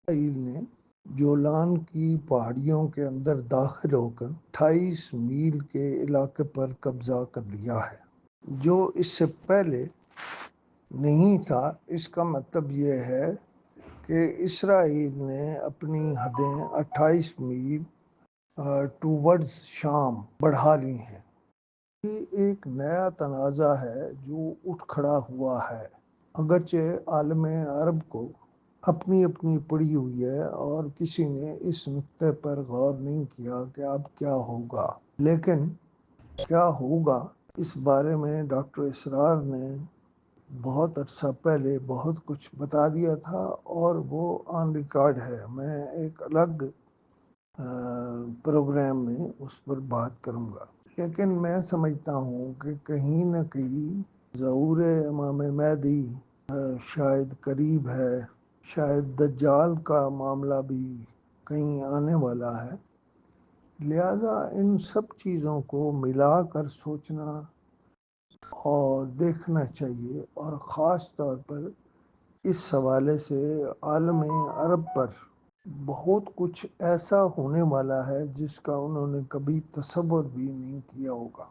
اسرائیل نے جولان کی پہاڑیوں کے اندر داخل ہو کر 28 میل کے علاقے پر قبضہ کر لیا ہے، جو اس سے پہلے نہیں تھا۔ اس کا مطلب یہ ہے کہ اسرائیل نے اپنی حدیں 28 میل ٹوورڈز شام بڑھا لی ہیں۔ یہ ایک نیا تنازع ہے جو اٹھ کھڑا ہوا ہے، اگرچہ عالم عرب کو اپنی اپنی پڑی ہوئی ہے اور کسی نے اس نقطے پر غور نہیں کیا کہ اب کیا ہوگا۔ لیکن کیا ہوگا اس بارے میں ڈاکٹر اسرار نے بہت عرصہ پہلے بہت کچھ بتا دیا تھا، اور وہ آن ریکارڈ ہے۔ میں ایک الگ پروگرام میں اس پر بات کروں گا، لیکن میں سمجھتا ہوں کہ کہیں نہ کہیں ظہور امام مہدی شاید قریب ہے، شاید دجال کا معاملہ بھی کہیں آنے والا ہے۔ لہذا ان سب چیزوں کو ملا کر سوچنا اور دیکھنا چاہیے، اور خاص طور پر اس حوالے سے عالم عرب پر بہت کچھ ایسا ہونے والا ہے جس کا انہوں نے کبھی تصور بھی نہیں کیا ہوگا۔